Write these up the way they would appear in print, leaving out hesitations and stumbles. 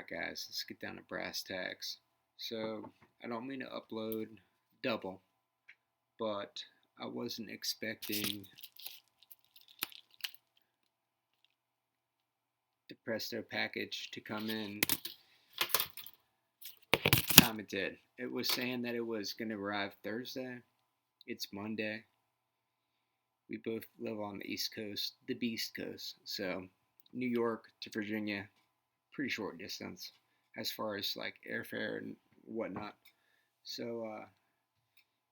Alright guys, let's get down to brass tacks. So, I don't mean to upload double, but I wasn't expecting the Presto package to come in the time it did. It was saying that it was going to arrive Thursday. It's Monday. We both live on the East Coast, the Beast Coast. So, New York to Virginia, pretty short distance as far as like airfare and whatnot. So,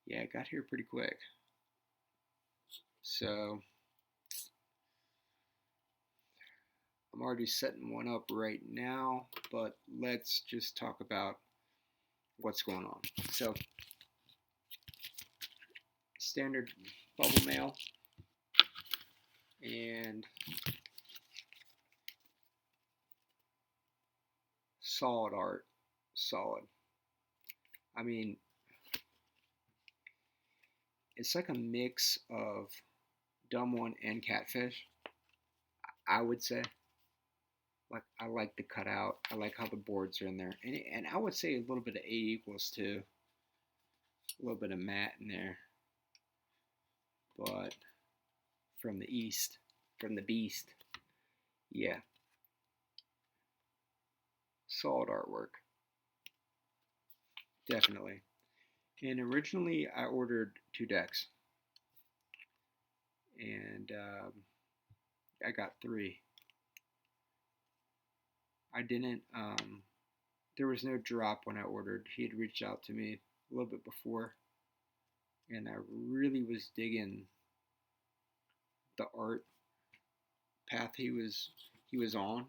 yeah, it got here pretty quick. So, I'm already setting one up right now, but let's just talk about what's going on. So, standard bubble mail and solid art. Solid. I mean, it's like a mix of Dumb One and Catfish, I would say. Like, I like the cutout. I like how the boards are in there. And I would say a little bit of A equals too. A little bit of matte in there. But from the East, from the Beast, yeah. Solid artwork. Definitely. And originally I ordered 2 decks. And I got 3. I didn't, there was no drop when I ordered. He had reached out to me a little bit before. And I really was digging the art path he was on.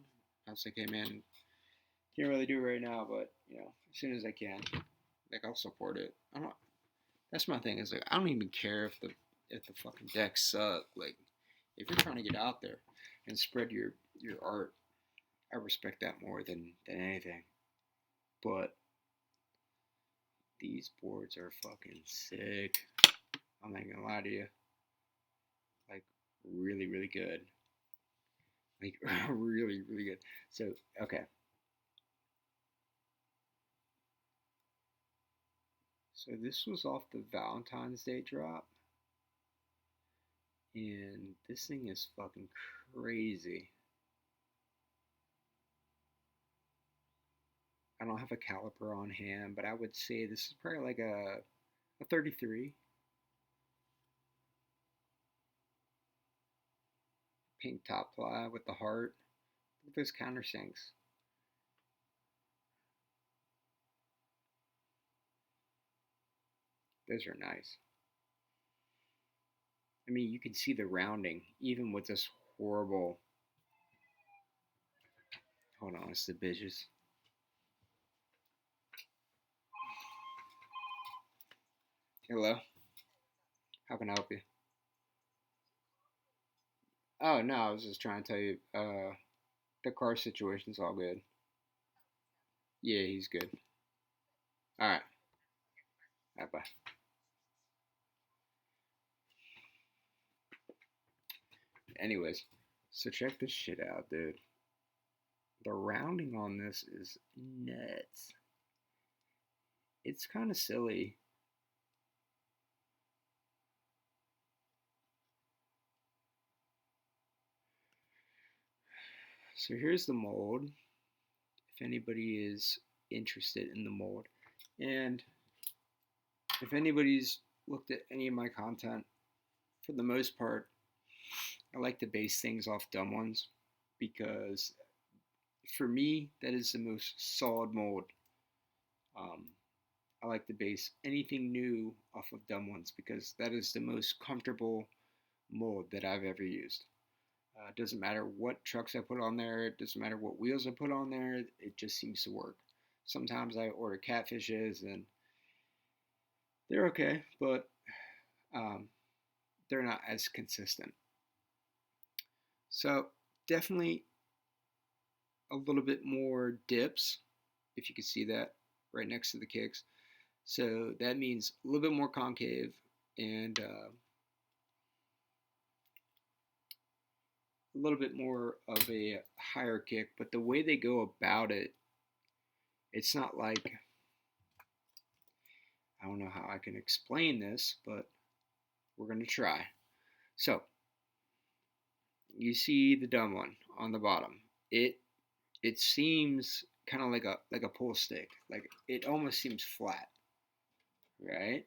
I was like, hey man, can't really do it right now, but as soon as I can, like I'll support it. I don't. That's my thing. Is like I don't even care if the fucking decks suck. Like if you're trying to get out there and spread your art, I respect that more than anything. But these boards are fucking sick. I'm not gonna lie to you. Like really really good. Like really really good. So okay. So this was off the Valentine's Day drop. And this thing is fucking crazy. I don't have a caliper on hand, but I would say this is probably like a 33. Pink top ply with the heart. Look at those countersinks. Those are nice. I mean, you can see the rounding, even with this horrible. Hold on, it's the bitches. Hello? How can I help you? Oh, no, I was just trying to tell you, the car situation's all good. Yeah, he's good. Alright. Alright, bye. Anyways, so check this shit out, dude. The rounding on this is nuts. It's kind of silly. So here's the mold, if anybody is interested in the mold. And if anybody's looked at any of my content, for the most part, I like to base things off Dumb Ones because for me, that is the most solid mold. Um, I like to base anything new off of Dumb Ones because that is the most comfortable mold that I've ever used. It doesn't matter what trucks I put on there. It doesn't matter what wheels I put on there. It just seems to work. Sometimes I order catfishes and they're okay, but um, they're not as consistent. So definitely a little bit more dips, if you can see that right next to the kicks. So that means a little bit more concave and a little bit more of a higher kick. But the way they go about it It's not like, I don't know how I can explain this, but we're going to try. So, you see the dumb one on the bottom. It seems kind of like a pull stick. Like it almost seems flat, right?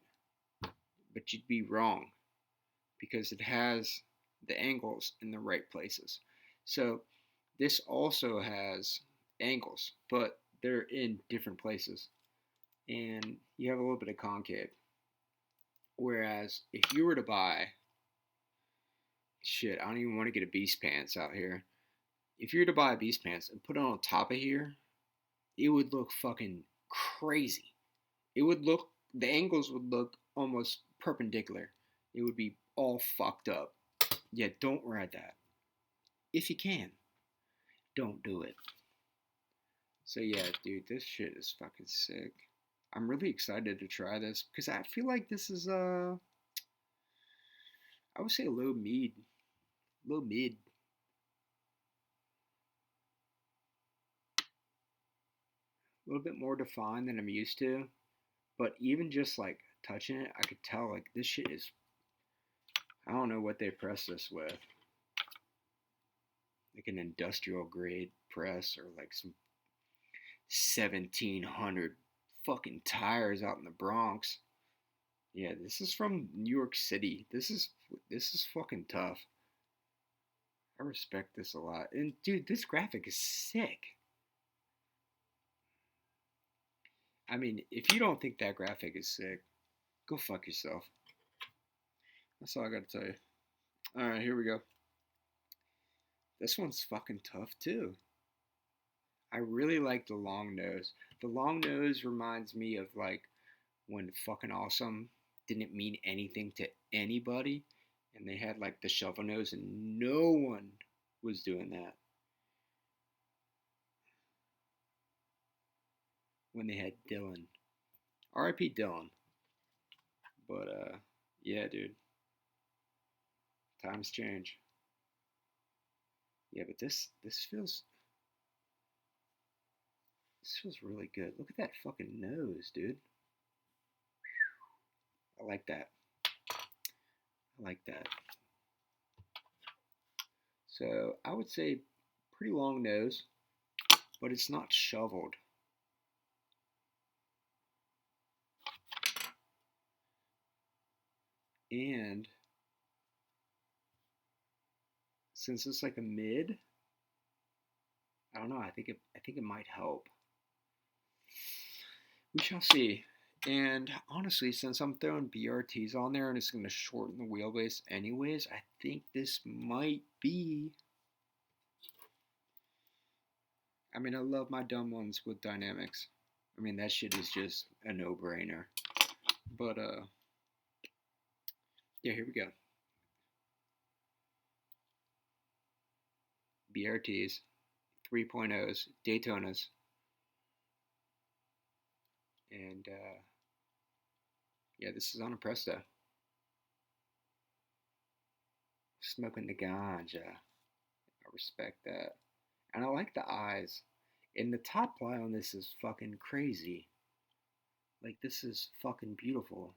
But you'd be wrong because it has the angles in the right places. So, this also has angles, but they're in different places. And you have a little bit of concave. Whereas if you were to buy, shit, I don't even want to get a beast pants out here. If you were to buy a beast pants and put it on top of here, it would look fucking crazy. It would look, the angles would look almost perpendicular. It would be all fucked up. Yeah, don't ride that. If you can, don't do it. So yeah, dude, this shit is fucking sick. I'm really excited to try this because I feel like this is I would say a low mid, a little bit more defined than I'm used to. But even just like touching it, I could tell like this shit is. I don't know what they press this with, like an industrial grade press or like some 1700 fucking tires out in the Bronx. Yeah, this is from New York City. This is fucking tough. I respect this a lot. And dude, this graphic is sick. I mean, if you don't think that graphic is sick, go fuck yourself. That's all I gotta tell you. Alright, here we go. This one's fucking tough too. I really like the long nose. The long nose reminds me of like when fucking awesome didn't mean anything to anybody and they had like the shovel nose and no one was doing that when they had Dylan. R.I.P. Dylan. But yeah, dude. Times change. Yeah, but this feels really good. Look at that fucking nose, dude. I like that. I like that. So I would say pretty long nose, but it's not shoveled. And since it's like a mid, I don't know. I think it might help. We shall see. And honestly, since I'm throwing BRTs on there and it's going to shorten the wheelbase anyways, I think this might be. I mean, I love my dumb ones with dynamics. I mean, that shit is just a no-brainer. But yeah, here we go. BRTs, 3.0s, Daytonas, and yeah, this is on a Presto. Smoking the ganja. I respect that. And I like the eyes. And the top ply on this is fucking crazy. Like, this is fucking beautiful.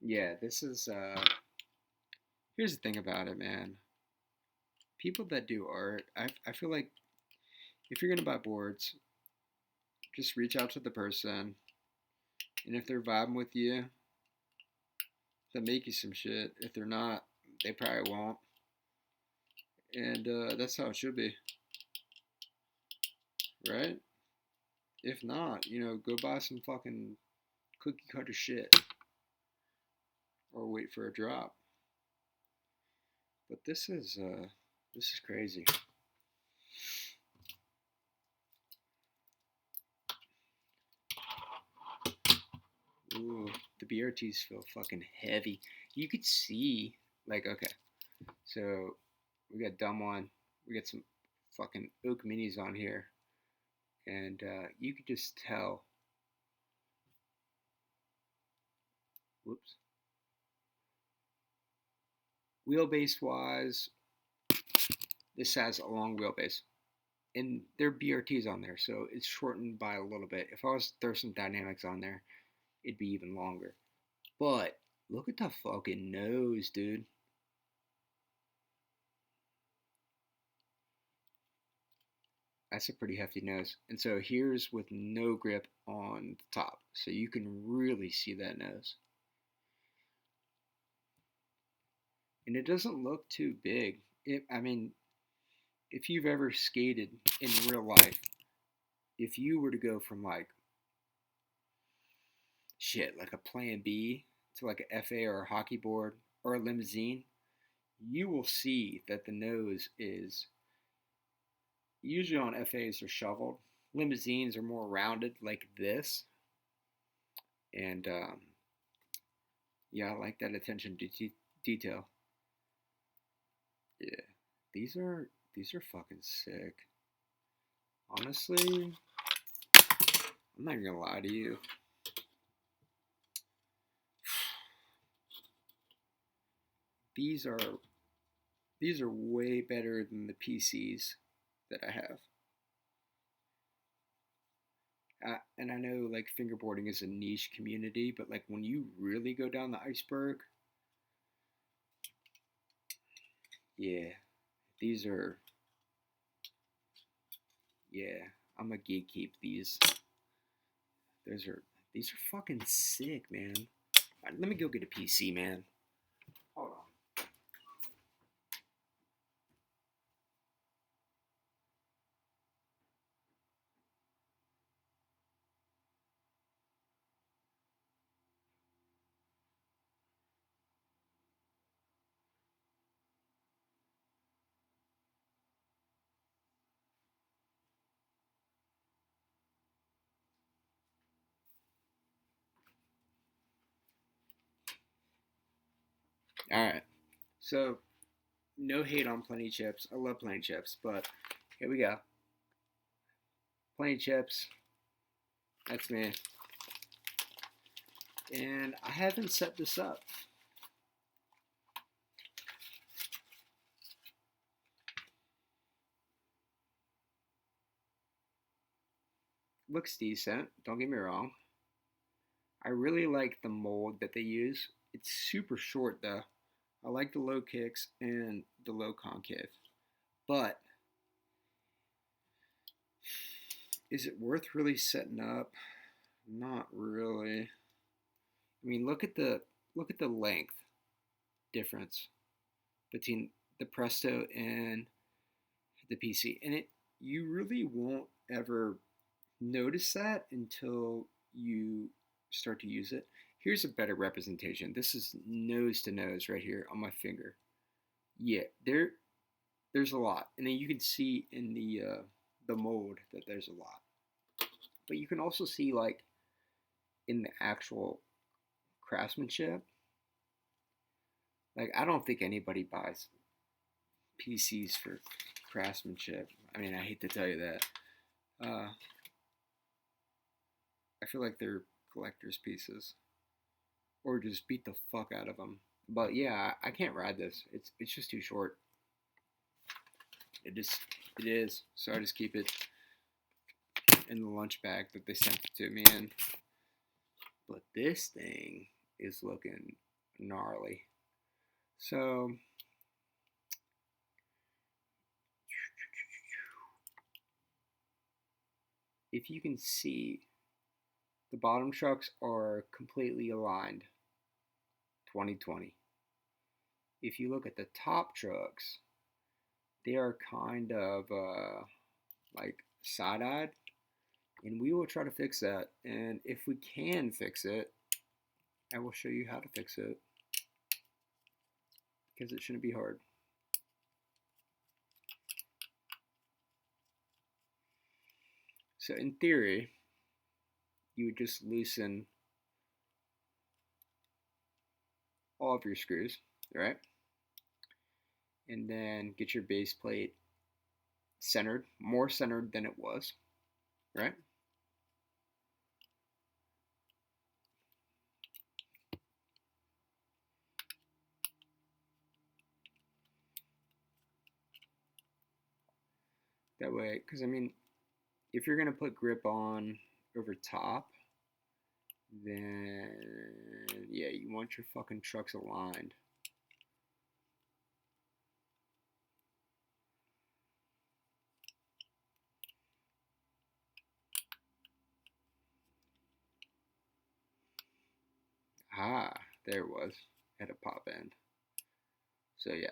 Yeah, this is, here's the thing about it, man. People that do art, I feel like if you're gonna buy boards, just reach out to the person. And if they're vibing with you, they'll make you some shit. If they're not, they probably won't. And that's how it should be, right? If not, go buy some fucking cookie cutter shit or wait for a drop. But this is crazy. Ooh, the BRTs feel fucking heavy. You could see, like, okay, so we got dumb one, we got some fucking oak minis on here, and you could just tell. Whoops. Wheelbase wise, This has a long wheelbase, and there are BRTs on there, so it's shortened by a little bit. If I was to throw some dynamics on there, it'd be even longer. But look at the fucking nose, dude. That's a pretty hefty nose. And so here's with no grip on the top, so you can really see that nose. And it doesn't look too big. I mean, if you've ever skated in real life, if you were to go from like shit, like a Plan B to like a FA or a hockey board or a limousine, you will see that the nose is usually on FAs are shoveled. Limousines are more rounded like this. And yeah, I like that attention to detail. Yeah, these are fucking sick. Honestly, I'm not even gonna lie to you. These are way better than the PCs that I have. And I know like fingerboarding is a niche community, but like when you really go down the iceberg, yeah, these are, yeah, I'm a gatekeep these. Those are these are fucking sick, man. All right, let me go get a PC, man. Hold on. All right. So no hate on Plenty Chips. I love Plenty Chips, but here we go. Plenty Chips. That's me. And I haven't set this up. Looks decent, don't get me wrong. I really like the mold that they use. It's super short though. I like the low kicks and the low concave. But is it worth really setting up? Not really. I mean, look at the length difference between the Presto and the PC. And it you really won't ever notice that until you start to use it. Here's a better representation. This is nose to nose right here on my finger. Yeah, there's a lot, and then you can see in the mold that there's a lot. But you can also see like in the actual craftsmanship. Like I don't think anybody buys PCs for craftsmanship. I mean, I hate to tell you that. Uh, I feel like they're collector's pieces, or just beat the fuck out of them. But yeah, I can't ride this. It's just too short. It is. So I just keep it in the lunch bag that they sent it to me in. But this thing is looking gnarly. So if you can see, the bottom trucks are completely aligned 2020. If you look at the top trucks, they are kind of like side-eyed, and we will try to fix that. And if we can fix it, I will show you how to fix it, because it shouldn't be hard. So in theory, you would just loosen all of your screws, right? And then get your base plate centered, more centered than it was, right? That way, because I mean, if you're gonna put grip on over top, then yeah, you want your fucking trucks aligned. Ah, there it was. Had a pop end. So yeah,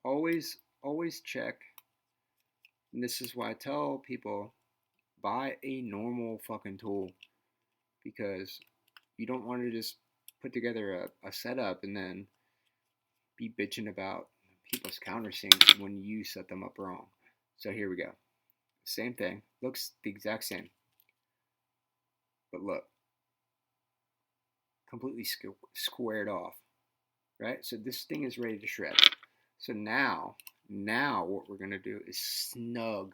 always check. And this is why I tell people buy a normal fucking tool, because you don't want to just put together a setup and then be bitching about people's countersinks when you set them up wrong. So here we go. Same thing. Looks the exact same. But look, completely squared off. Right? So this thing is ready to shred. So now what we're going to do is snug.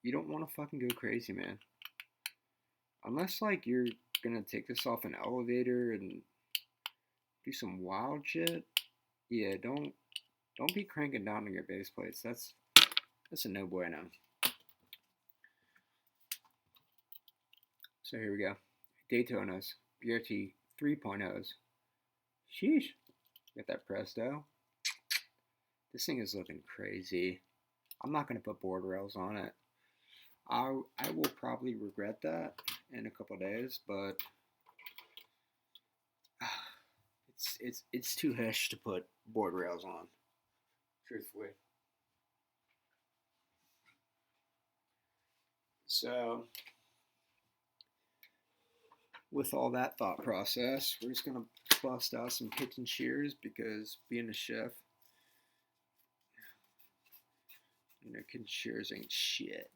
You don't want to fucking go crazy, man. Unless like you're going to take this off an elevator and do some wild shit. Yeah, don't be cranking down on your base plates. That's a no bueno. So here we go. Daytonas, BRT 3.0s. Sheesh. Got that presto. This thing is looking crazy. I'm not going to put board rails on it. I will probably regret that in a couple days, but it's too hush to put board rails on, truthfully. So with all that thought process, we're just gonna bust out some kitchen shears, because being a chef, kitchen shears ain't shit.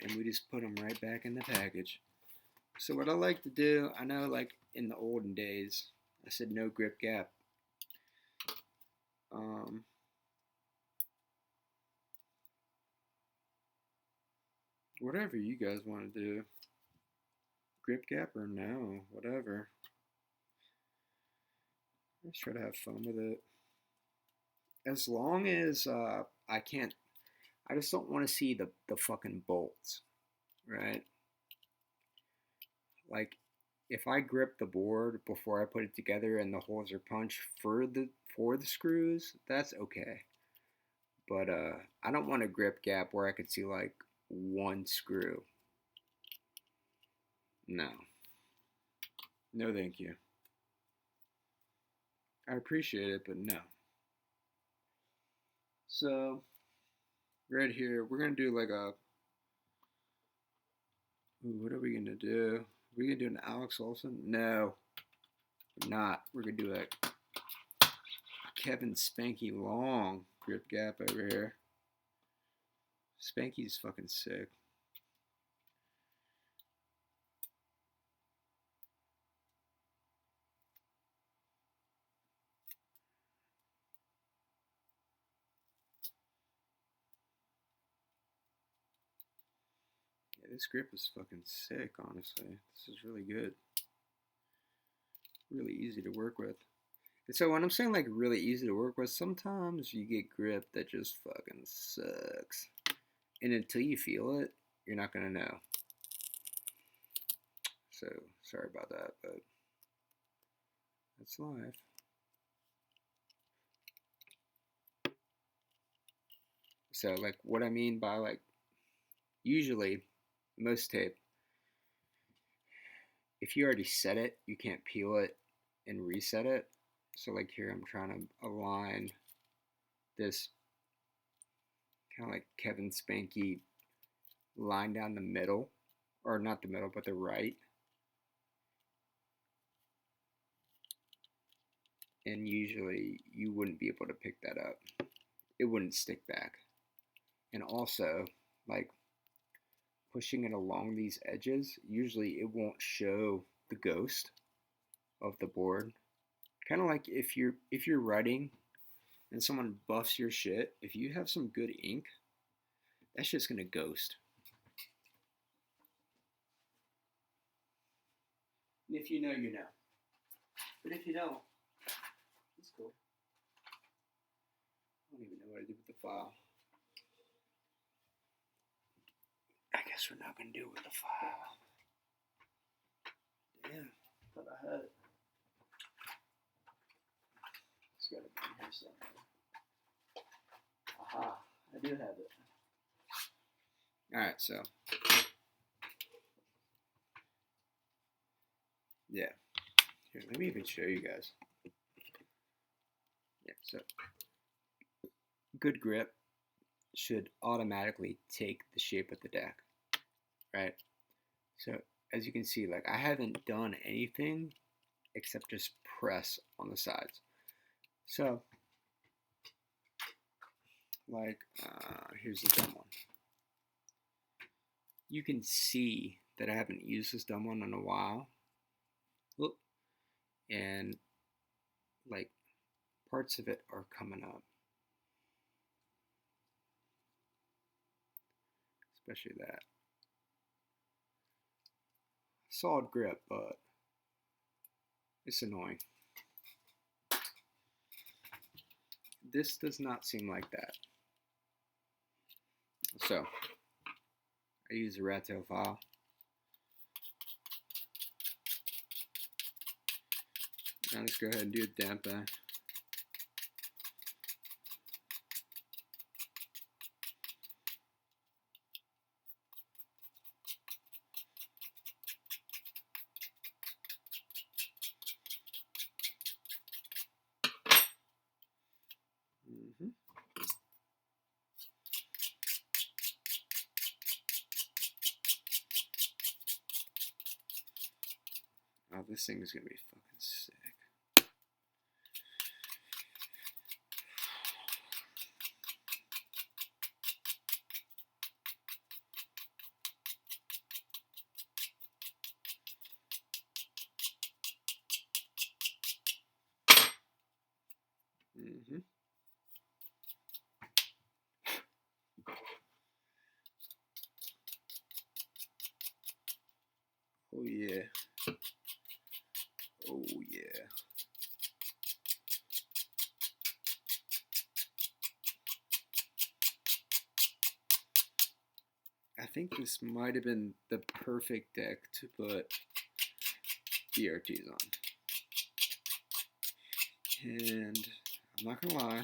And we just put them right back in the package. So what I like to do, I know like in the olden days, I said no grip gap. Whatever you guys want to do. Grip gap or no, whatever. Let's try to have fun with it. As long as I just don't want to see the fucking bolts, right? Like, if I grip the board before I put it together and the holes are punched for the screws, that's okay. But I don't want a grip gap where I could see like one screw. No, thank you. I appreciate it, but no. So right here, we're gonna do like a. What are we gonna do? Are we gonna do an Alex Olson? No, we're not. We're gonna do a Kevin Spanky Long grip gap over here. Spanky's fucking sick. Yeah, this grip is fucking sick, honestly. This is really good. Really easy to work with. And so when I'm saying like really easy to work with, sometimes you get grip that just fucking sucks. And until you feel it, you're not gonna know. So sorry about that, but that's life. So like what I mean by like, usually most tape, if you already set it, you can't peel it and reset it. So like here I'm trying to align this kind of like Kevin Spanky line down the middle, or not the middle, but the right. And usually you wouldn't be able to pick that up. It wouldn't stick back. And also, like pushing it along these edges, usually it won't show the ghost of the board. Kind of like if you're writing and someone buffs your shit, if you have some good ink, that shit's gonna ghost. And if you know, you know. But if you don't, it's cool. I don't even know what I did with the file. I guess we're not going to do it with the file. Damn, thought I had it. It's got to be in here somewhere. Aha, I do have it. Alright, so. Yeah. Here, let me even show you guys. Yeah, so. Good grip should automatically take the shape of the deck. Right? So, as you can see, like, I haven't done anything except just press on the sides. So, like, here's the dumb one. You can see that I haven't used this dumb one in a while. Look, and like parts of it are coming up, especially that. Solid grip, but it's annoying. This does not seem like that. So, I use a rat tail file. Now let's go ahead and do the damn thing. Oh, this thing is gonna be fucking sick. Oh yeah. Oh yeah. I think this might have been the perfect deck to put BRTs on. And I'm not gonna lie,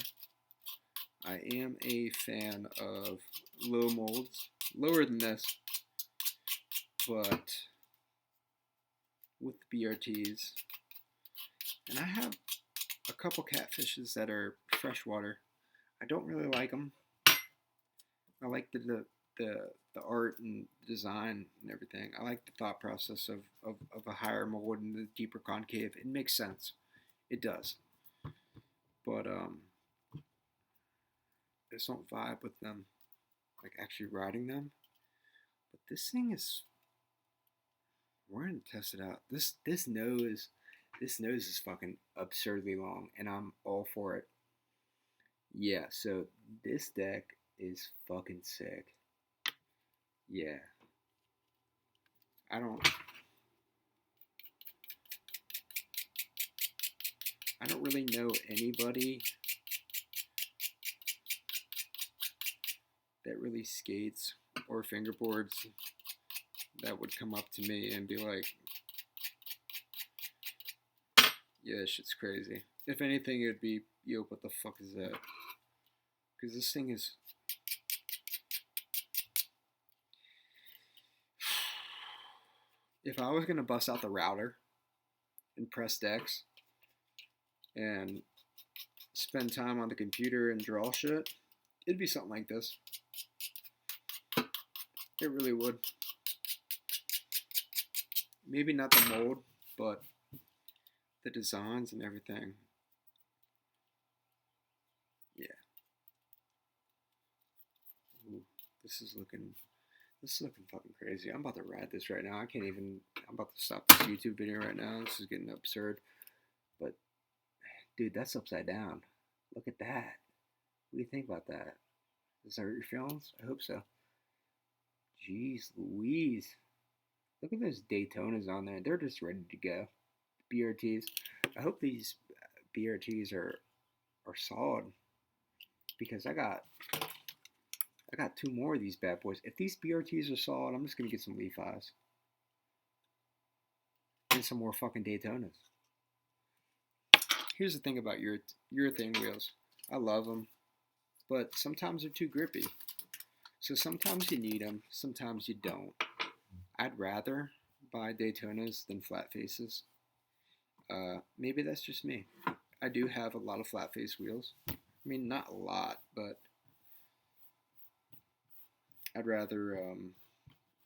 I am a fan of low molds, lower than this, but with BRTs. And I have a couple catfishes that are freshwater. I don't really like them. I like the art and design and everything. I like the thought process of a higher mold and the deeper concave. It makes sense. It does. But I just don't vibe with them, like actually riding them. But this thing is, we're gonna test it out. This nose is fucking absurdly long, and I'm all for it. Yeah, so this deck is fucking sick. Yeah. I don't really know anybody that really skates or fingerboards that would come up to me and be like, yeah, this shit's crazy. If anything, it would be, yo, what the fuck is that? Because this thing is... If I was going to bust out the router and press decks and spend time on the computer and draw shit, it'd be something like this. It really would. Maybe not the mold, but the designs and everything. Yeah. Ooh, this is looking fucking crazy. I'm about to ride this right now. I'm about to stop this YouTube video right now. This is getting absurd. But, dude, that's upside down. Look at that. What do you think about that? Does that hurt your feelings? I hope so. Jeez Louise. Look at those Daytonas on there. They're just ready to go. BRTs. I hope these BRTs are solid because I got two more of these bad boys. If these BRTs are solid, I'm just gonna get some Levi's and some more fucking Daytonas. Here's the thing about urethane wheels. I love them, but sometimes they're too grippy. So sometimes you need them, sometimes you don't. I'd rather buy Daytonas than flat faces. Maybe that's just me. I do have a lot of flat face wheels. I mean, not a lot, but I'd rather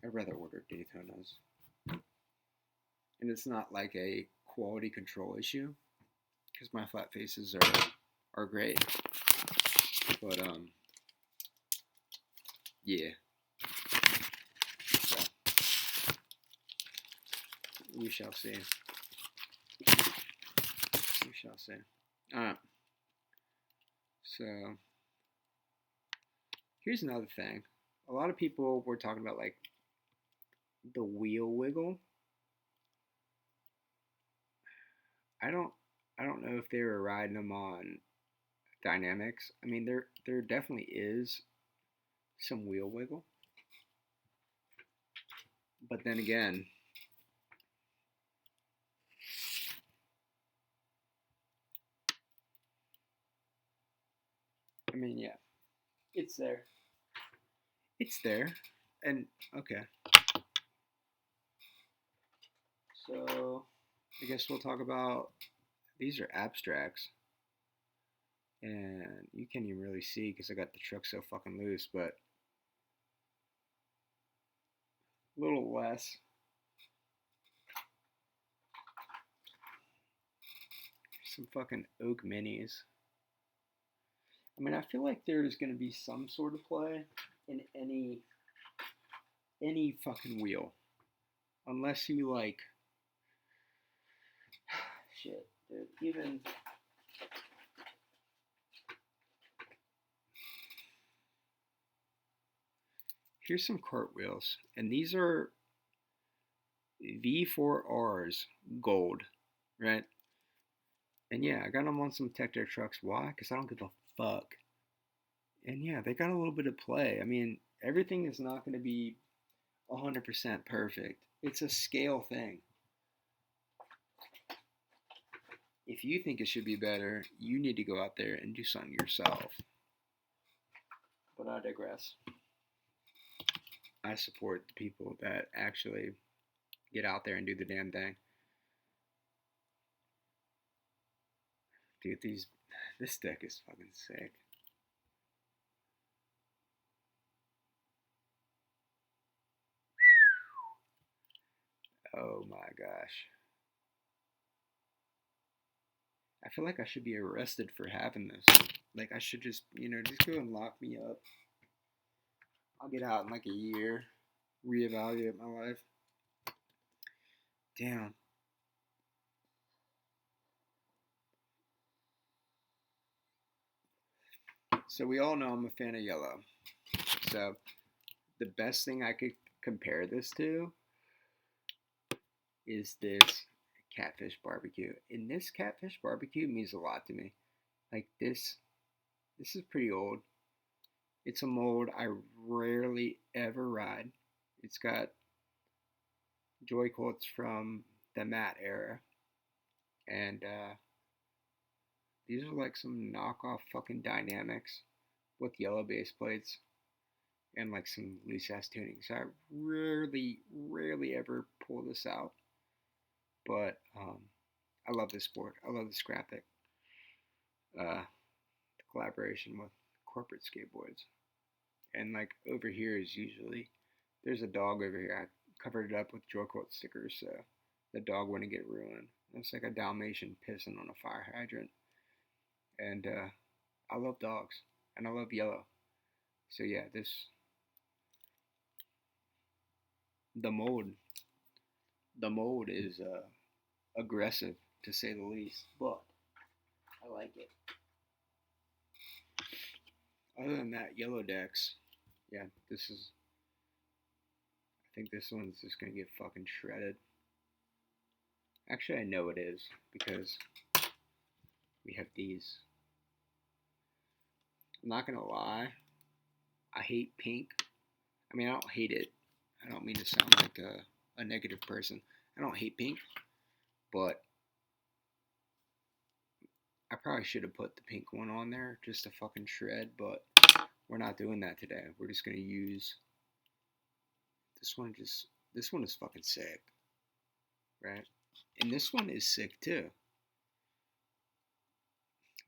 order Daytonas. And it's not like a quality control issue because my flat faces are great. But yeah. So we shall see. We shall see. Alright. So here's another thing. A lot of people were talking about like the wheel wiggle. I don't know if they were riding them on dynamics. I mean, there definitely is some wheel wiggle, but then again, I mean, yeah, it's there. It's there, and okay. So I guess we'll talk about these are abstracts, and you can't even really see because I got the truck so fucking loose, but a little less. Some fucking oak minis. I mean, I feel like there's gonna be some sort of play in any fucking wheel, unless you like shit, dude. Even here's some cartwheels, and these are V4Rs gold, right? And yeah, I got them on some tech deck trucks. Why? Because I don't give a fuck. And yeah, they got a little bit of play. I mean, everything is not going to be 100% perfect. It's a scale thing. If you think it should be better, you need to go out there and do something yourself. But I digress. I support the people that actually get out there and do the damn thing. Dude, this deck is fucking sick. Oh my gosh. I feel like I should be arrested for having this. Like I should just, just go and lock me up. I'll get out in like a year, reevaluate my life. Damn. So we all know I'm a fan of yellow. So the best thing I could compare this to is this catfish barbecue. And this catfish barbecue means a lot to me. Like this is pretty old. It's a mold I rarely ever ride. It's got joy quotes from the matte era. And these are like some knockoff fucking dynamics with yellow base plates and like some loose ass tuning. So I rarely ever pull this out. But I love this board. I love this graphic. The collaboration with corporate skateboards. And like over here is usually there's a dog over here. I covered it up with joy quote stickers so the dog wouldn't get ruined. It's like a Dalmatian pissing on a fire hydrant. And I love dogs and I love yellow. So yeah, the mold the mold is aggressive to say the least, but I like it. Other than that, yellow decks, yeah, I think this one's just gonna get fucking shredded. Actually, I know it is because we have these. I'm not gonna lie, I hate pink. I mean, I don't hate it. I don't mean to sound like a negative person. I don't hate pink, but I probably should have put the pink one on there just to fucking shred, but we're not doing that today. We're just gonna use this one. This one is fucking sick, right? And this one is sick too.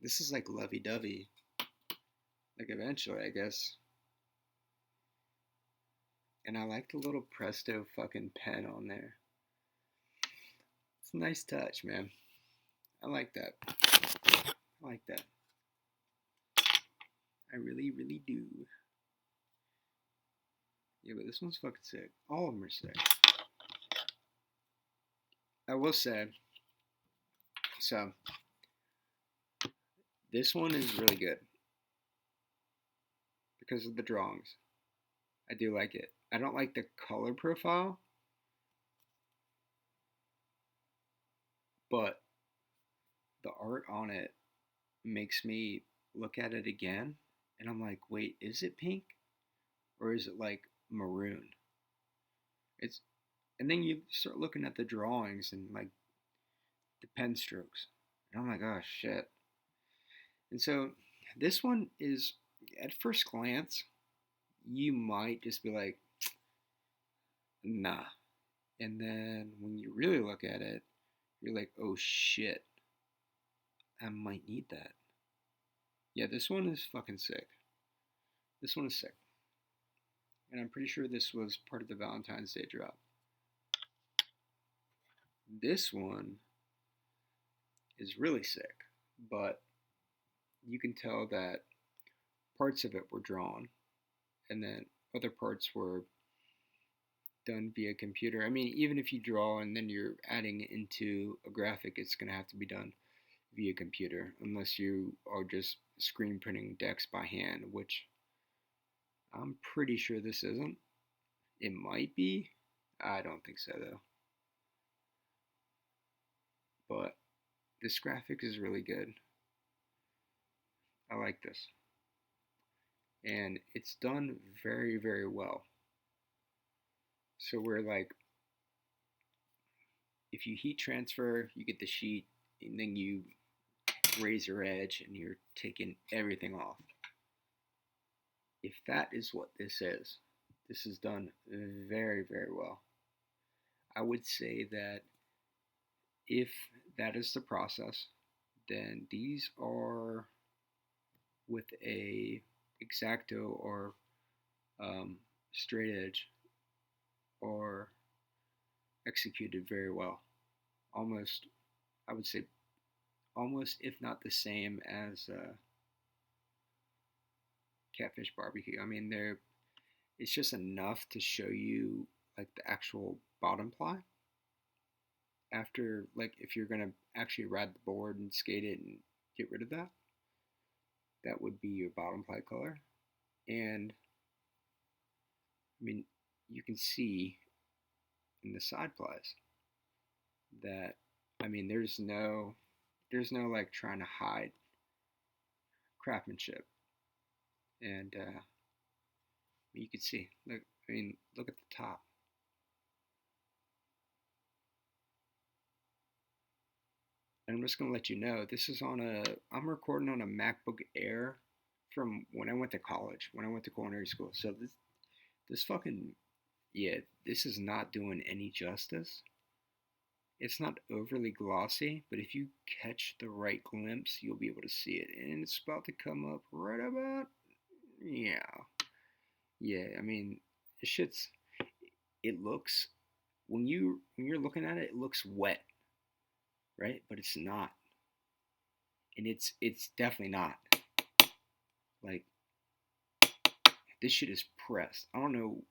This is like lovey-dovey. Like eventually, I guess. And I like the little presto fucking pen on there. It's a nice touch, man. I like that. I like that. I really, really do. Yeah, but this one's fucking sick. All of them are sick. I will say, so this one is really good because of the drawings. I do like it. I don't like the color profile, but the art on it makes me look at it again and I'm like, wait, is it pink or is it like maroon? It's and then you start looking at the drawings and like the pen strokes. And I'm like, oh shit. And so this one is at first glance, you might just be like, nah. And then when you really look at it, you're like, oh shit, I might need that. Yeah, this one is fucking sick. This one is sick. And I'm pretty sure this was part of the Valentine's Day drop. This one is really sick, but you can tell that parts of it were drawn and then other parts were done via computer. I mean, even if you draw and then you're adding into a graphic, it's going to have to be done via computer unless you are just screen printing decks by hand, which I'm pretty sure this isn't. It might be. I don't think so though. But this graphic is really good. I like this. And it's done very, very well. So we're like, if you heat transfer, you get the sheet, and then you razor edge, and you're taking everything off. If that is what this is done very, very well. I would say that if that is the process, then these are with a exacto or straight edge are executed very well. Almost, I would say, almost if not the same as catfish barbecue. I mean, it's just enough to show you like the actual bottom ply. After, like, if you're gonna actually ride the board and skate it and get rid of that, that would be your bottom ply color. And I mean, you can see in the side plies that I mean, there's no like trying to hide craftsmanship, and you can see. Look, I mean, look at the top. And I'm just gonna let you know this is I'm recording on a MacBook Air from when I went to college, when I went to culinary school. So this fucking yeah, this is not doing any justice. It's not overly glossy, but if you catch the right glimpse, you'll be able to see it. And it's about to come up right about, yeah. Yeah, I mean, it looks, when you're looking at it, it looks wet, right? But it's not. And it's definitely not. Like, this shit is pressed. I don't know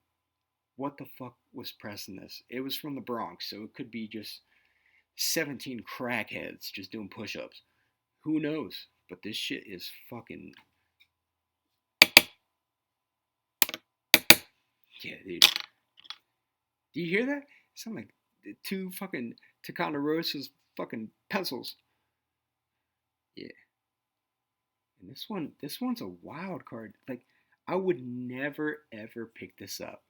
what the fuck was pressing this. It was from the Bronx, so it could be just 17 crackheads just doing push-ups. Who knows? But this shit is fucking, yeah, dude. Do you hear that? It sounds like two fucking Ticonderosa's fucking pencils. Yeah. And this one's a wild card. Like, I would never ever pick this up.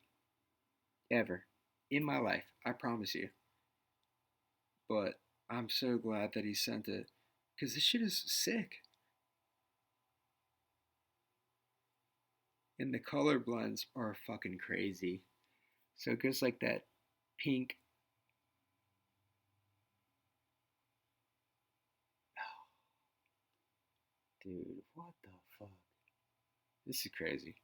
Ever. In my life. I promise you. But I'm so glad that he sent it. Because this shit is sick. And the color blends are fucking crazy. So it goes like that pink. Dude, what the fuck? This is crazy.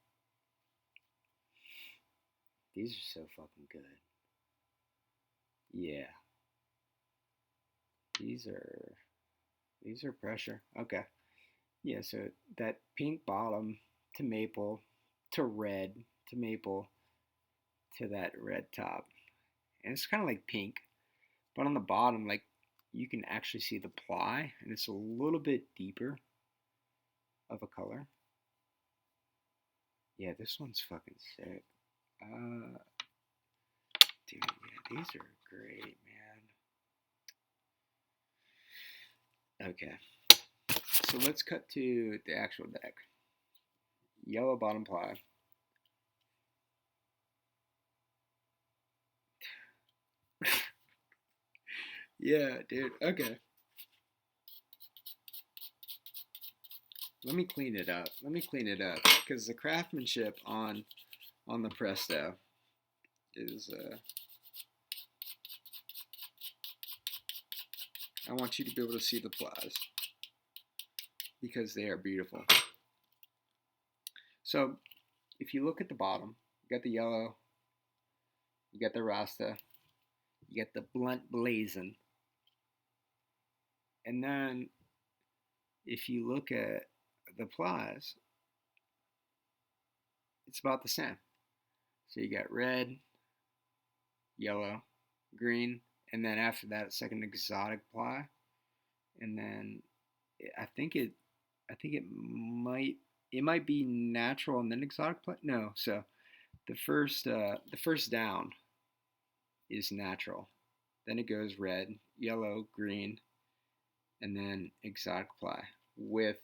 These are so fucking good. Yeah. These are pressure. Okay. Yeah, so that pink bottom to maple to red to maple to that red top. And it's kind of like pink, but on the bottom, like, you can actually see the ply, and it's a little bit deeper of a color. Yeah, this one's fucking sick. Dude, yeah, these are great, man. Okay, so let's cut to the actual deck. Yellow bottom ply. Yeah, dude. Okay. Let me clean it up. Because the craftsmanship on the Presto is. I want you to be able to see the plies because they are beautiful. So, if you look at the bottom, you got the yellow, you got the Rasta, you got the blunt blazing, and then if you look at the plies, it's about the same. So you got red, yellow, green, and then after that, a second exotic ply, and then I think it, it might be natural and then exotic ply. No, so the first down is natural, then it goes red, yellow, green, and then exotic ply with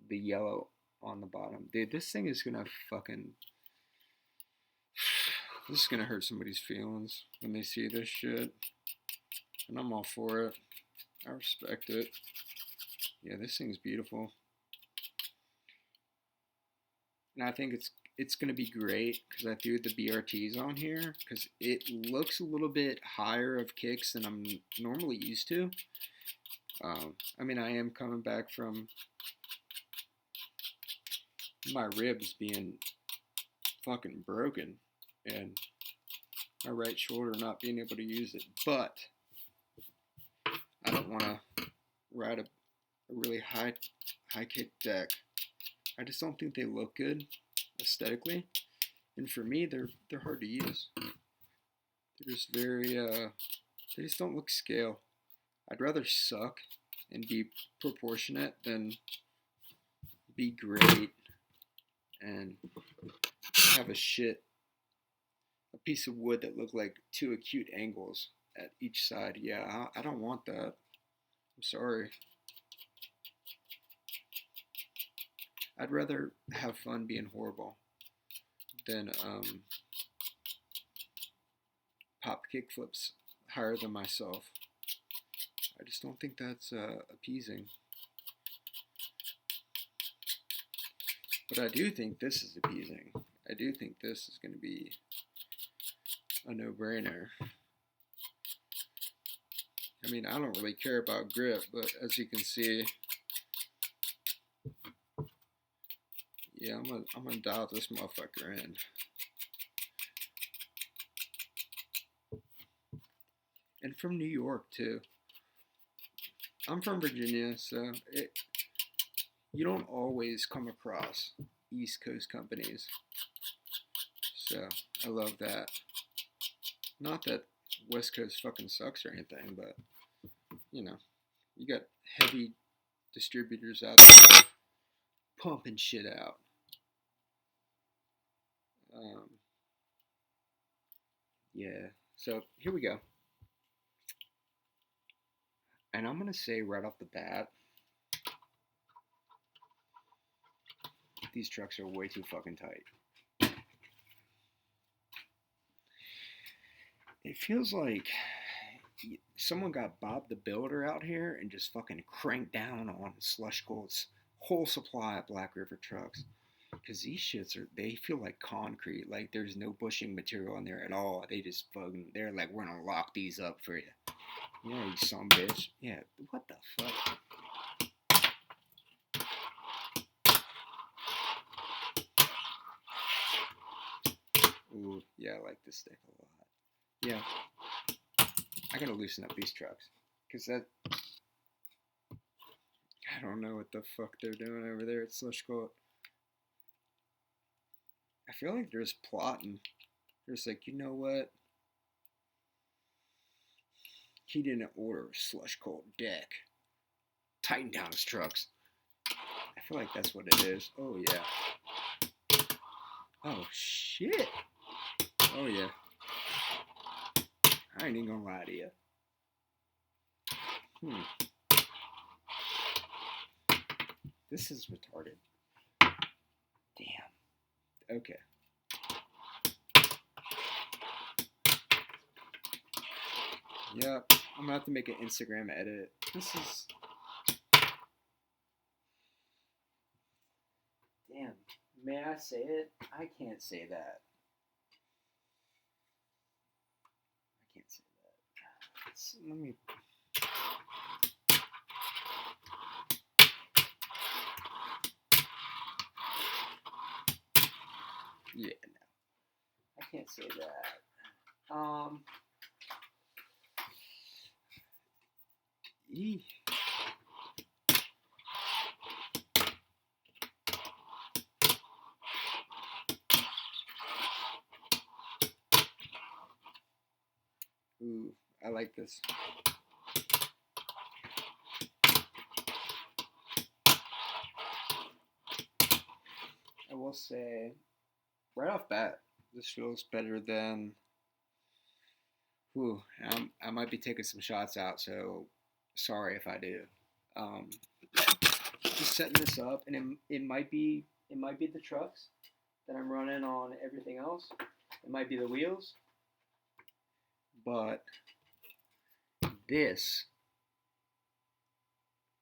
the yellow on the bottom. Dude, this thing is gonna fucking. This is gonna hurt somebody's feelings when they see this shit. And I'm all for it. I respect it. Yeah, this thing's beautiful. And I think it's gonna be great because I threw the BRTs on here because it looks a little bit higher of kicks than I'm normally used to. I mean, I am coming back from my ribs being fucking broken and my right shoulder not being able to use it, but I don't want to ride a really high kick deck. I just don't think they look good aesthetically, and for me, they're hard to use. They're just very they just don't look scale. I'd rather suck and be proportionate than be great and have a piece of wood that looked like two acute angles at each side. Yeah, I don't want that. I'm sorry. I'd rather have fun being horrible than pop kickflips higher than myself. I just don't think that's appeasing. But I do think this is appeasing. I do think this is going to be a no-brainer. I mean, I don't really care about grip, but as you can see, yeah, I'm gonna dial this motherfucker in. And from New York too. I'm from Virginia, so you don't always come across East Coast companies. So I love that. Not that West Coast fucking sucks or anything, but you know, you got heavy distributors out there pumping shit out. Yeah. So here we go. And I'm gonna say right off the bat, these trucks are way too fucking tight. It feels like someone got Bob the Builder out here and just fucking cranked down on Slush Gold's whole supply of Black River trucks. Because these shits they feel like concrete. Like there's no bushing material in there at all. They just fucking, they're like, we're gonna lock these up for you. Yeah, you some bitch. Yeah, what the fuck? Ooh, yeah, I like this stick a lot. Yeah, I gotta loosen up these trucks. Because that, I don't know what the fuck they're doing over there at Slush Gold. I feel like they're just plotting. They're just like, you know what? He didn't order a Slush Gold deck. Tighten down his trucks. I feel like that's what it is. Oh, yeah. Oh, shit. Oh, yeah. I ain't even gonna lie to you. This is retarded. Damn. Okay. Yep. I'm gonna have to make an Instagram edit. This is... Damn. May I say it? I can't say that. I can't say that. Let me... Yeah, no. I can't say that. Eee. Ooh, I like this. I will say, right off bat, this feels better than... Ooh, I might be taking some shots out, so sorry if I do. Just setting this up, and it might be the trucks that I'm running on everything else. It might be the wheels, but this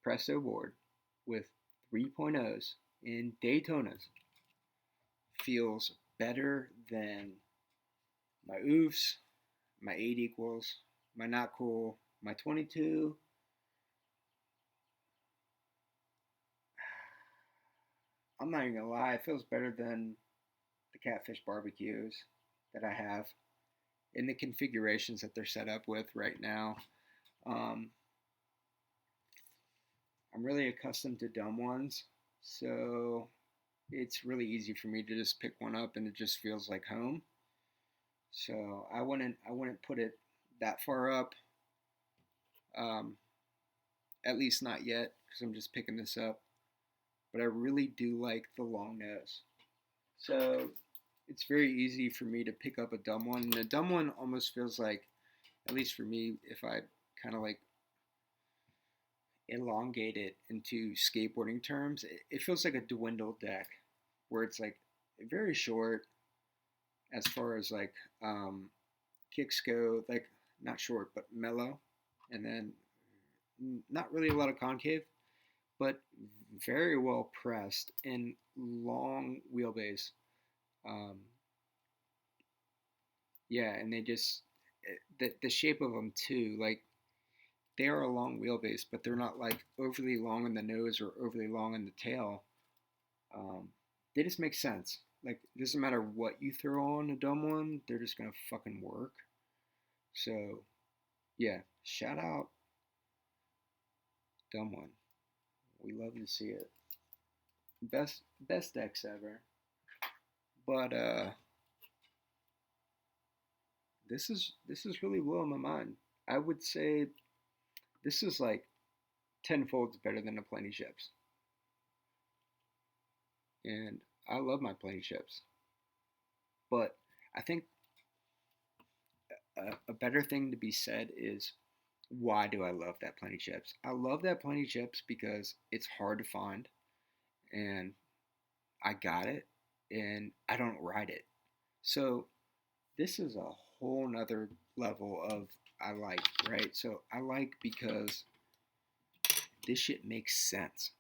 Presto board with 3.0s in Daytonas feels better than my oofs, my 8 equals, my not cool, my 22. I'm not even gonna lie, it feels better than the Catfish barbecues that I have in the configurations that they're set up with right now. I'm really accustomed to dumb ones, so it's really easy for me to just pick one up and it just feels like home. So I wouldn't put it that far up, at least not yet, because I'm just picking this up. But I really do like the long nose. So it's very easy for me to pick up a dumb one. And a dumb one almost feels like, at least for me, if I kind of like elongate it into skateboarding terms, it feels like a dwindled deck where it's like very short as far as like kicks go, like not short but mellow, and then not really a lot of concave, but very well pressed and long wheelbase. Um, yeah, and they just the shape of them too, like they are a long wheelbase, but they're not like overly long in the nose or overly long in the tail. Um, they just make sense. Like it doesn't matter what you throw on a dumb one, they're just gonna fucking work. So yeah, shout out dumb one. We love to see it. Best decks ever. But this is really blowing my mind. I would say this is like tenfolds better than the Plenty Ships. And I love my Plenty Ships. But I think a better thing to be said is Why do I love that Plenty Chips? I love that Plenty Chips because it's hard to find, and I got it, and I don't ride it. So this is a whole nother level of I like, right? So I like because this shit makes sense,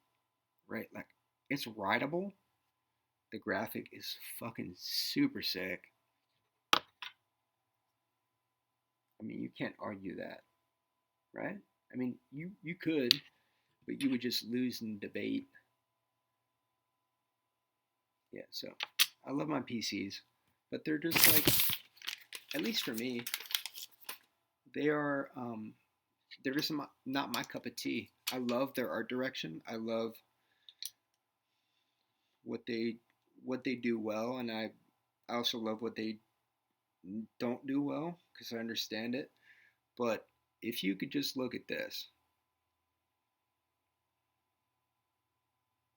right? Like it's rideable. The graphic is fucking super sick. I mean, you can't argue that, right? I mean, you could, but you would just lose in debate. Yeah, so I love my PCs, but they're just like, at least for me, they are they're just not my cup of tea. I love their art direction. I love what they what they do well, and I also love what they don't do well because I understand it. But if you could just look at this,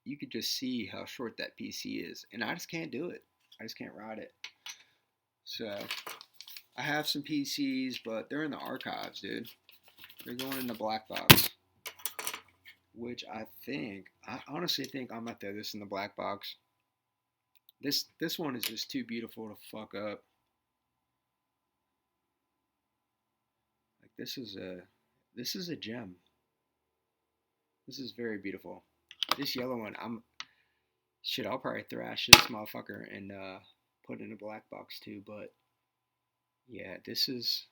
you could just see how short that PC is, and I just can't do it. I just can't ride it. So I have some PCs, but they're in the archives, dude. They're going in the black box, which I honestly think I'm gonna throw this in the black box. This one is just too beautiful to fuck up. Like this is a gem. This is very beautiful. This yellow one, I'll probably thrash this motherfucker and put it in a black box too. But yeah, this is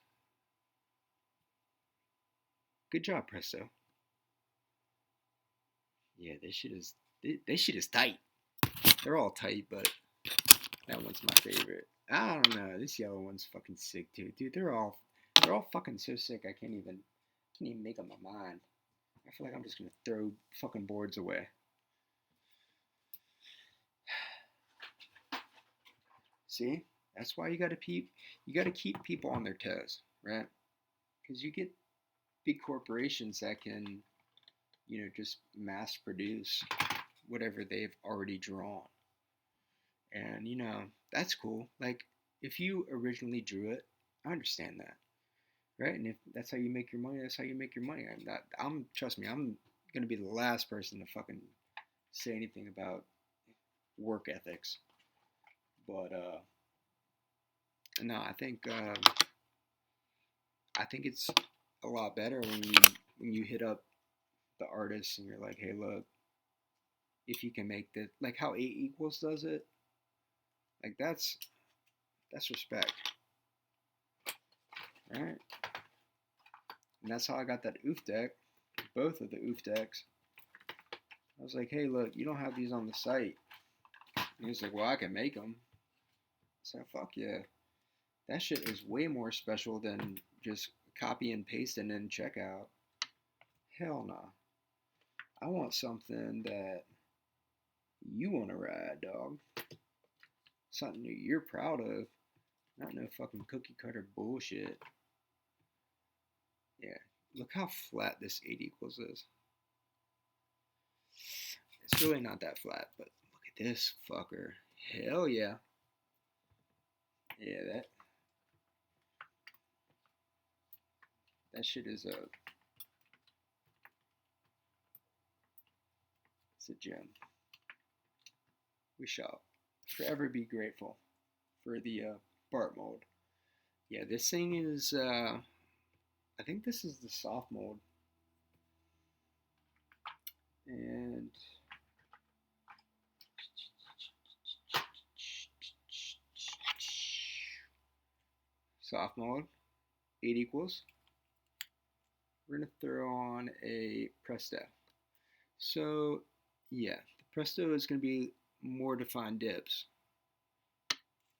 good job, Presto. Yeah, this shit is tight. They're all tight, but that one's my favorite. I don't know. This yellow one's fucking sick too, dude. They're all fucking so sick. I can't even make up my mind. I feel like I'm just gonna throw fucking boards away. See, that's why you gotta keep people on their toes, right? Because you get big corporations that can, just mass produce whatever they've already drawn, and that's cool. Like if you originally drew it, I understand that, right? And if that's how you make your money, that's how you make your money. I'm trust me, I'm gonna be the last person to fucking say anything about work ethics, but no, I think it's a lot better when you hit up the artist and you're like, hey, look, if you can make this, like how eight equals does it, like that's respect, right? And that's how I got that oof deck, both of the oof decks. I was like, hey, look, you don't have these on the site. And he was like, well, I can make them. So fuck yeah, that shit is way more special than just copy and paste and then checkout. Hell no. Nah. I want something that you want to ride, dog. Something that you're proud of. Not no fucking cookie cutter bullshit. Yeah. Look how flat this 8 equals is. It's really not that flat, but look at this fucker. Hell yeah. Yeah, that shit is it's a gem. We shall forever be grateful for the Bart mold. Yeah, this thing is I think this is the soft mold. And soft mold, 8 equals. We're going to throw on a presto. So, yeah, the presto is going to be more defined dips.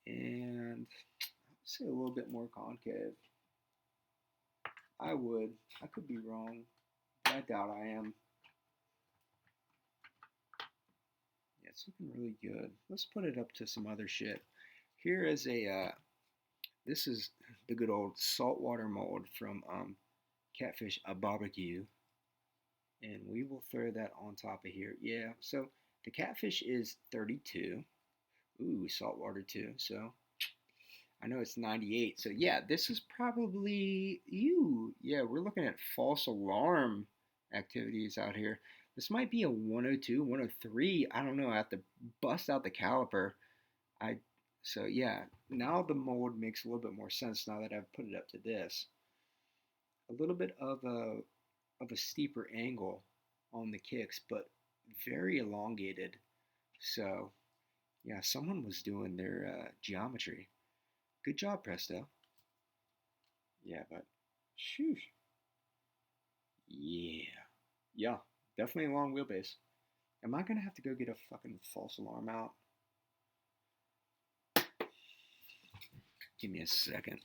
And I'd say a little bit more concave. I could be wrong. I doubt I am. Yeah, it's looking really good. Let's put it up to some other shit. Here is this is the good old saltwater mold from Catfish a Barbecue. And we will throw that on top of here. Yeah, so the catfish is 32. Ooh, saltwater too. So I know it's 98. So yeah, this is probably you. Yeah, we're looking at false alarm activities out here. This might be a 102, 103. I don't know. I have to bust out the caliper. I so yeah. Now the mold makes a little bit more sense now that I've put it up to this. A little bit of a steeper angle on the kicks, but very elongated. So yeah, someone was doing their geometry. Good job, Presto. Yeah, but shoosh. Yeah. Yeah, definitely a long wheelbase. Am I gonna have to go get a fucking false alarm out? Give me a second.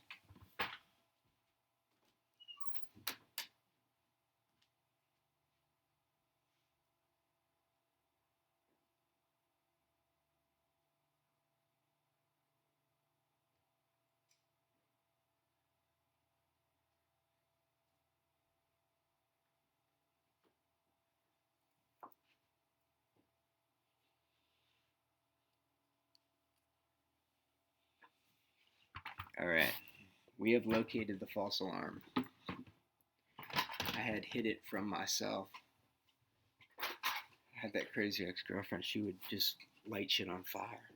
All right, we have located the false alarm. I had hid it from myself. I had that crazy ex-girlfriend. She would just light shit on fire.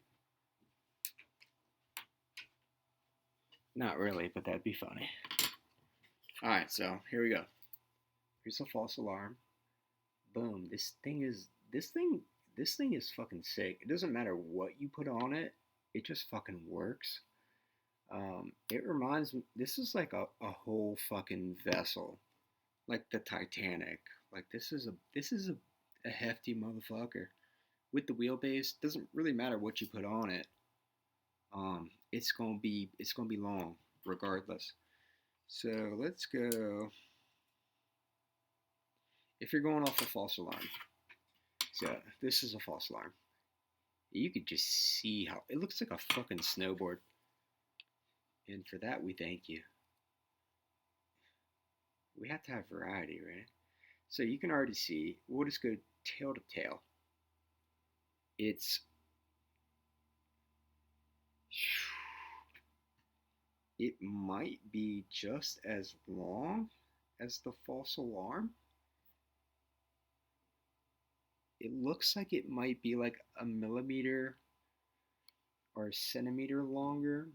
Not really, but that'd be funny. All right, so here we go. Here's a false alarm. Boom. This thing is fucking sick. It doesn't matter what you put on it. It just fucking works. It reminds me. This is like a whole fucking vessel, like the Titanic. Like this is a hefty motherfucker. With the wheelbase, doesn't really matter what you put on it. It's gonna be long regardless. So let's go. If you're going off a false alarm, so this is a false alarm. You could just see how it looks like a fucking snowboard. And for that, we thank you. We have to have variety, right? So you can already see, we'll just go tail to tail. It's, it might be just as long as the false alarm. It looks like it might be like a millimeter or a centimeter longer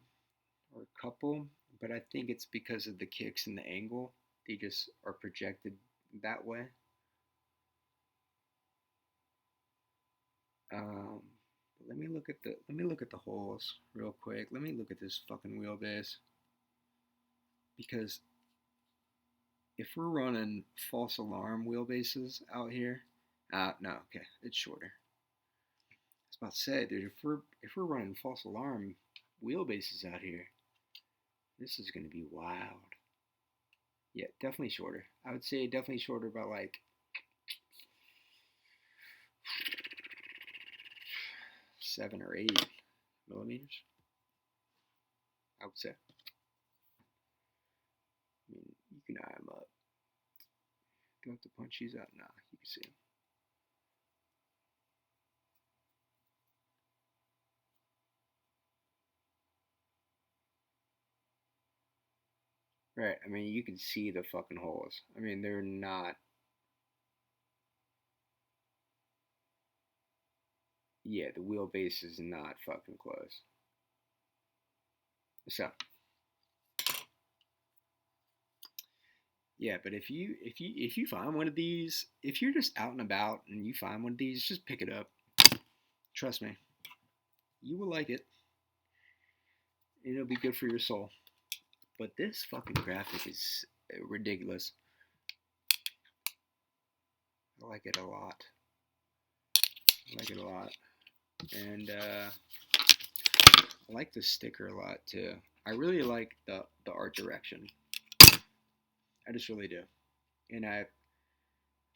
or a couple, but I think it's because of the kicks and the angle. They just are projected that way. Um, let me look at the holes real quick. Let me look at this fucking wheelbase because if we're running false alarm wheelbases out here, no, okay, it's shorter. I was about to say, dude, if we're running false alarm wheelbases out here, this is gonna be wild. Yeah, definitely shorter. I would say definitely shorter by like 7 or 8 millimeters. I would say. I mean, you can eye them up. Do I have to punch these out? Nah, you can see them. Right. I mean, you can see the fucking holes. I mean, they're not. Yeah, the wheelbase is not fucking close. So, yeah, but if you find one of these, if you're just out and about and you find one of these, just pick it up. Trust me, you will like it. And it'll be good for your soul. But this fucking graphic is ridiculous. I like it a lot. I like it a lot. And I like the sticker a lot too. I really like the art direction. I just really do. And I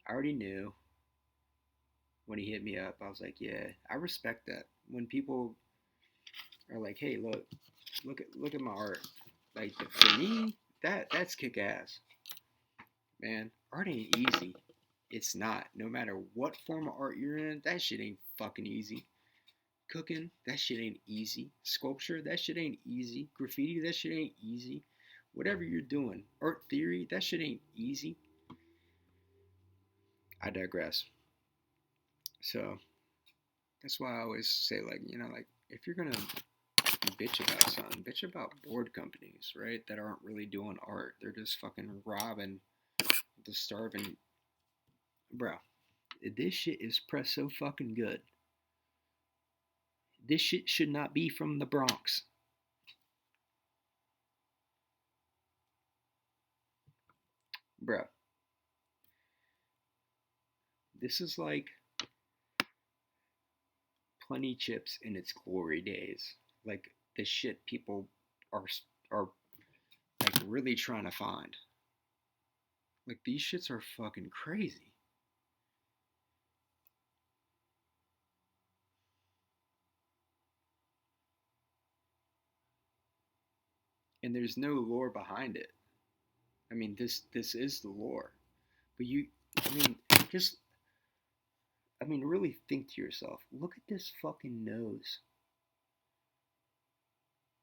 already knew when he hit me up. I was like, yeah, I respect that. When people are like, hey, look at my art. Like for me, that's kick ass, man. Art ain't easy. It's not. No matter what form of art you're in, that shit ain't fucking easy. Cooking, that shit ain't easy. Sculpture, that shit ain't easy. Graffiti, that shit ain't easy. Whatever you're doing, art theory, that shit ain't easy. I digress. So that's why I always say, like, like if you're gonna bitch about something, bitch about board companies, right? That aren't really doing art. They're just fucking robbing the starving. Bro, this shit is pressed so fucking good. This shit should not be from the Bronx. Bro, this is like Plenty Chips in its glory days. Like the shit people are like really trying to find. Like these shits are fucking crazy. And there's no lore behind it. I mean, this is the lore. But I mean, just really think to yourself. Look at this fucking nose.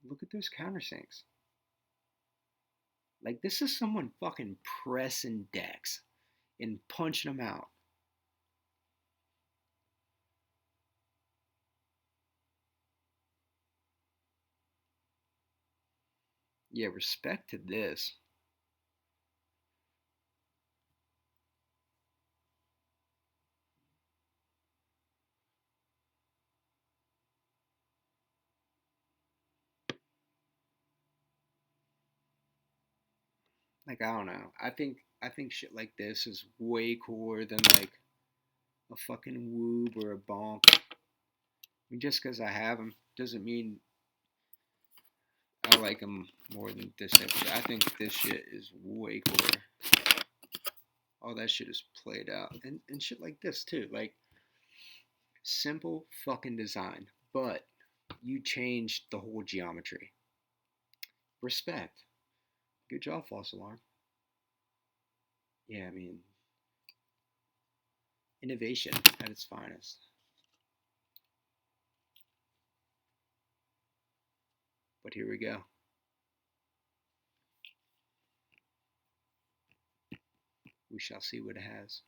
Look at those countersinks. Like this is someone fucking pressing decks and punching them out. Yeah, respect to this. Like I don't know. I think shit like this is way cooler than like a fucking woob or a bonk. I mean, just because I have them doesn't mean I like them more than this type of shit. I think this shit is way cooler. All that shit is played out, and shit like this too. Like simple fucking design, but you changed the whole geometry. Respect. Good job, false alarm. Yeah, I mean, innovation at its finest. But here we go. We shall see what it has.